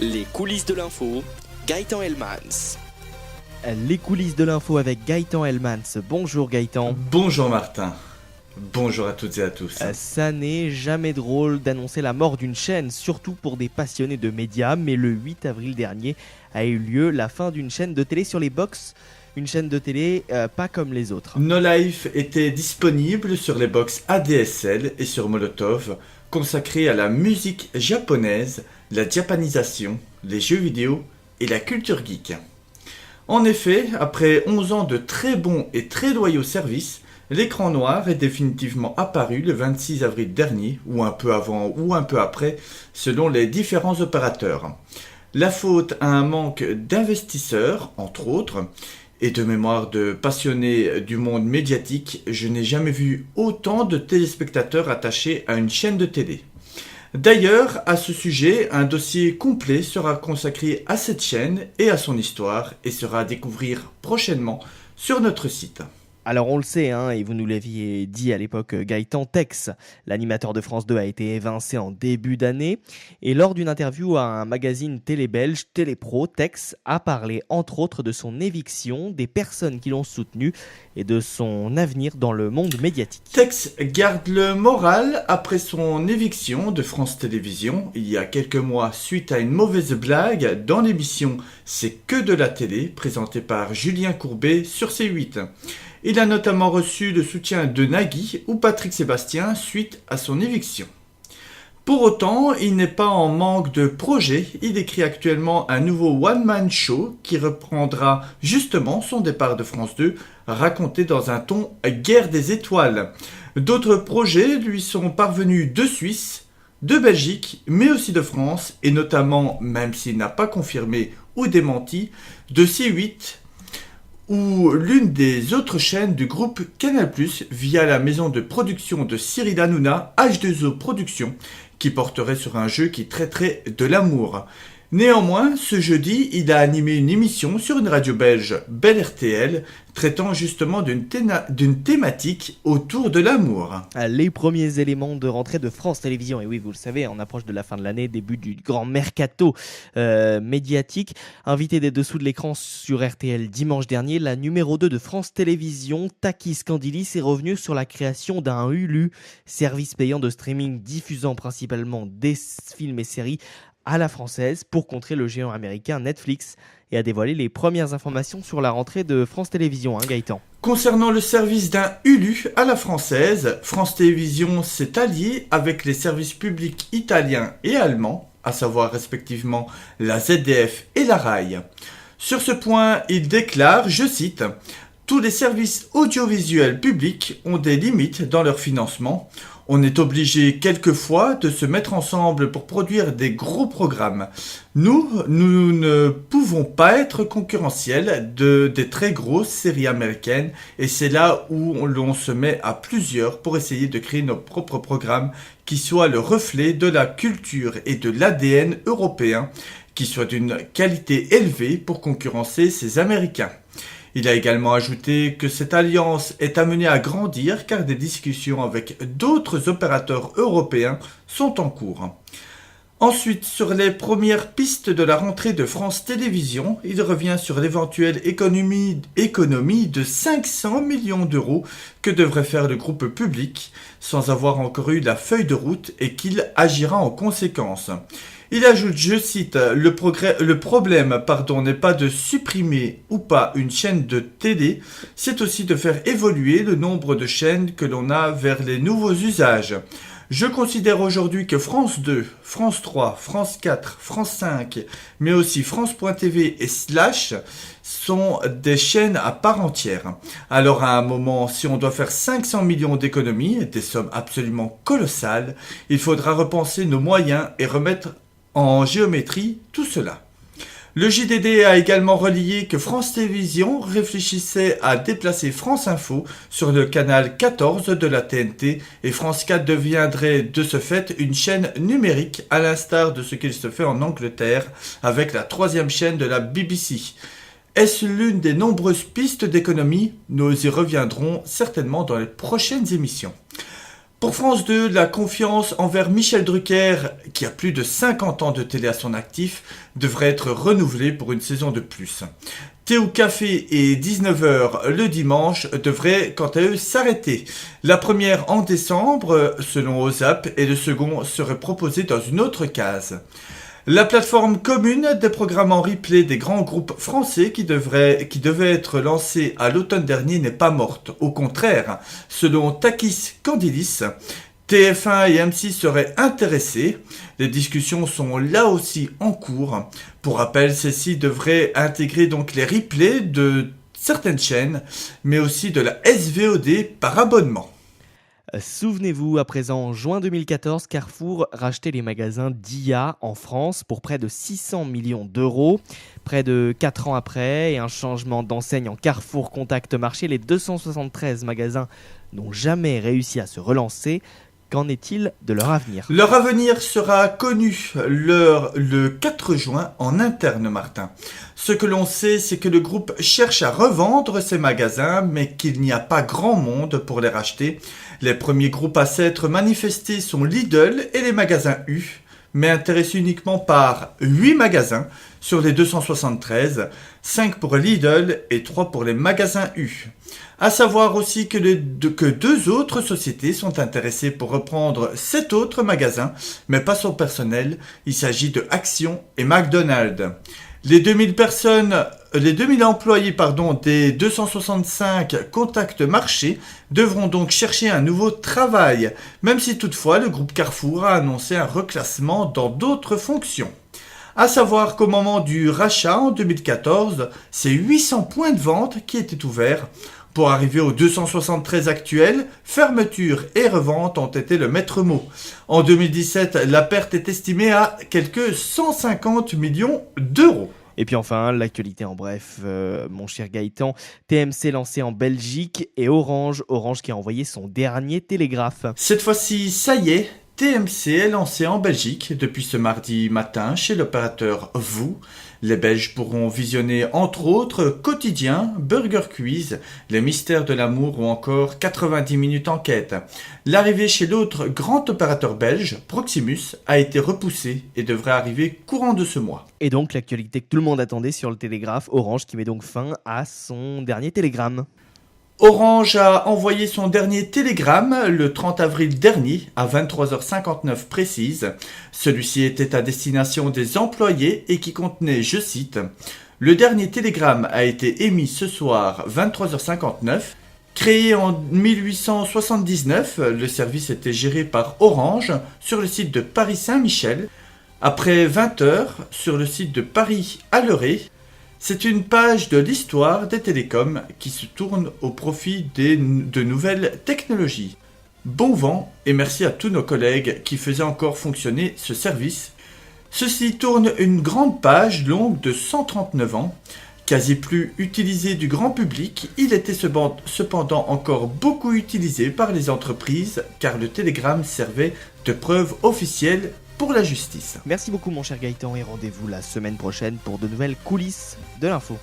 Les coulisses de l'info, Gaëtan Helmans. Les coulisses de l'info avec Gaëtan Helmans. Bonjour Gaëtan. Bonjour Martin. Bonjour à toutes et à tous. Ça n'est jamais drôle d'annoncer la mort d'une chaîne, surtout pour des passionnés de médias, mais le 8 avril dernier a eu lieu la fin d'une chaîne de télé sur les box. Une chaîne de télé pas comme les autres. No Life était disponible sur les box ADSL et sur Molotov, consacrée à la musique japonaise, la japanisation, les jeux vidéo et la culture geek. En effet, après 11 ans de très bons et très loyaux services, l'écran noir est définitivement apparu le 26 avril dernier, ou un peu avant ou un peu après, selon les différents opérateurs. La faute à un manque d'investisseurs, entre autres, et de mémoire de passionnés du monde médiatique, je n'ai jamais vu autant de téléspectateurs attachés à une chaîne de télé. D'ailleurs, à ce sujet, un dossier complet sera consacré à cette chaîne et à son histoire et sera à découvrir prochainement sur notre site. Alors on le sait, et vous nous l'aviez dit à l'époque, Gaëtan, Tex, l'animateur de France 2, a été évincé en début d'année. Et lors d'une interview à un magazine télé belge, Télépro, Tex a parlé entre autres de son éviction, des personnes qui l'ont soutenu et de son avenir dans le monde médiatique. Tex garde le moral après son éviction de France Télévisions il y a quelques mois suite à une mauvaise blague dans l'émission C'est que de la télé, présentée par Julien Courbet sur C8. Il a notamment reçu le soutien de Nagui ou Patrick Sébastien suite à son éviction. Pour autant, il n'est pas en manque de projets. Il écrit actuellement un nouveau one-man show qui reprendra justement son départ de France 2, raconté dans un ton guerre des étoiles. D'autres projets lui sont parvenus de Suisse, de Belgique, mais aussi de France, et notamment, même s'il n'a pas confirmé ou démenti, de C8, ou l'une des autres chaînes du groupe Canal+, via la maison de production de Cyril Hanouna, H2O Productions, qui porterait sur un jeu qui traiterait de l'amour. Néanmoins, ce jeudi, il a animé une émission sur une radio belge, Belle RTL, traitant justement d'une thématique autour de l'amour. Les premiers éléments de rentrée de France Télévisions, et oui, vous le savez, on approche de la fin de l'année, début du grand mercato médiatique. Invité des dessous de l'écran sur RTL dimanche dernier, la numéro 2 de France Télévisions, Takis Kandilis, est revenue sur la création d'un Hulu, service payant de streaming diffusant principalement des films et séries à la française pour contrer le géant américain Netflix, et a dévoilé les premières informations sur la rentrée de France Télévisions, Gaëtan. Concernant le service d'un Hulu à la française, France Télévisions s'est allié avec les services publics italiens et allemands, à savoir respectivement la ZDF et la RAI. Sur ce point, il déclare, je cite, « Tous les services audiovisuels publics ont des limites dans leur financement. On est obligé quelquefois de se mettre ensemble pour produire des gros programmes. Nous ne pouvons pas être concurrentiels des très grosses séries américaines et c'est là où l'on se met à plusieurs pour essayer de créer nos propres programmes qui soient le reflet de la culture et de l'ADN européen, qui soient d'une qualité élevée pour concurrencer ces Américains. » Il a également ajouté que cette alliance est amenée à grandir car des discussions avec d'autres opérateurs européens sont en cours. Ensuite, sur les premières pistes de la rentrée de France Télévisions, il revient sur l'éventuelle économie de 500 millions d'euros que devrait faire le groupe public, sans avoir encore eu la feuille de route et qu'il agira en conséquence. Il ajoute, je cite, le problème n'est pas de supprimer ou pas une chaîne de télé, c'est aussi de faire évoluer le nombre de chaînes que l'on a vers les nouveaux usages. Je considère aujourd'hui que France 2, France 3, France 4, France 5, mais aussi France.tv et Slash sont des chaînes à part entière. Alors à un moment, si on doit faire 500 millions d'économies, des sommes absolument colossales, il faudra repenser nos moyens et remettre en géométrie tout cela. Le JDD a également relié que France Télévisions réfléchissait à déplacer France Info sur le canal 14 de la TNT et France 4 deviendrait de ce fait une chaîne numérique à l'instar de ce qu'il se fait en Angleterre avec la 3e chaîne de la BBC. Est-ce l'une des nombreuses pistes d'économie ? Nous y reviendrons certainement dans les prochaines émissions. Pour France 2, la confiance envers Michel Drucker, qui a plus de 50 ans de télé à son actif, devrait être renouvelée pour une saison de plus. Thé ou café et 19h le dimanche devraient quant à eux s'arrêter. La première en décembre, selon OZAP, et le second serait proposé dans une autre case. La plateforme commune des programmes en replay des grands groupes français qui devait être lancée à l'automne dernier n'est pas morte. Au contraire, selon Takis Candilis, TF1 et M6 seraient intéressés. Les discussions sont là aussi en cours. Pour rappel, celles-ci devraient intégrer donc les replays de certaines chaînes, mais aussi de la SVOD par abonnement. Souvenez-vous, à présent, en juin 2014, Carrefour rachetait les magasins Dia en France pour près de 600 millions d'euros. Près de 4 ans après, et un changement d'enseigne en Carrefour Contact Marché, les 273 magasins n'ont jamais réussi à se relancer. Qu'en est-il de leur avenir ? Leur avenir sera connu le 4 juin en interne, Martin. Ce que l'on sait, c'est que le groupe cherche à revendre ses magasins, mais qu'il n'y a pas grand monde pour les racheter. Les premiers groupes à s'être manifestés sont Lidl et les magasins U, mais intéressés uniquement par 8 magasins sur les 273, 5 pour Lidl et 3 pour les magasins U. À savoir aussi que deux autres sociétés sont intéressées pour reprendre 7 autres magasins, mais pas son personnel. Il s'agit de Action et McDonald's. Les 2000 employés des 265 contacts marchés devront donc chercher un nouveau travail, même si toutefois le groupe Carrefour a annoncé un reclassement dans d'autres fonctions. À savoir qu'au moment du rachat en 2014, c'est 800 points de vente qui étaient ouverts. Pour arriver aux 273 actuels, fermeture et revente ont été le maître mot. En 2017, la perte est estimée à quelques 150 millions d'euros. Et puis enfin, l'actualité en bref, mon cher Gaëtan, TMC lancé en Belgique et Orange qui a envoyé son dernier télégraphe. Cette fois-ci, ça y est, TMC est lancé en Belgique depuis ce mardi matin chez l'opérateur VOO. Les Belges pourront visionner entre autres Quotidien, Burger Quiz, Les Mystères de l'amour ou encore 90 minutes enquête. L'arrivée chez l'autre grand opérateur belge, Proximus, a été repoussée et devrait arriver courant de ce mois. Et donc l'actualité que tout le monde attendait sur le télégraphe, Orange qui met donc fin à son dernier télégramme. Orange a envoyé son dernier télégramme le 30 avril dernier à 23h59 précise. Celui-ci était à destination des employés et qui contenait, je cite, « Le dernier télégramme a été émis ce soir 23h59. Créé en 1879, le service était géré par Orange sur le site de Paris-Saint-Michel. Après 20h, sur le site de Paris-Alleré, c'est une page de l'histoire des télécoms qui se tourne au profit de nouvelles technologies. Bon vent et merci à tous nos collègues qui faisaient encore fonctionner ce service. Ceci tourne une grande page longue de 139 ans. Quasi plus utilisé du grand public, il était cependant encore beaucoup utilisé par les entreprises car le télégramme servait de preuve officielle pour la justice. Merci beaucoup mon cher Gaëtan et rendez-vous la semaine prochaine pour de nouvelles coulisses de l'info.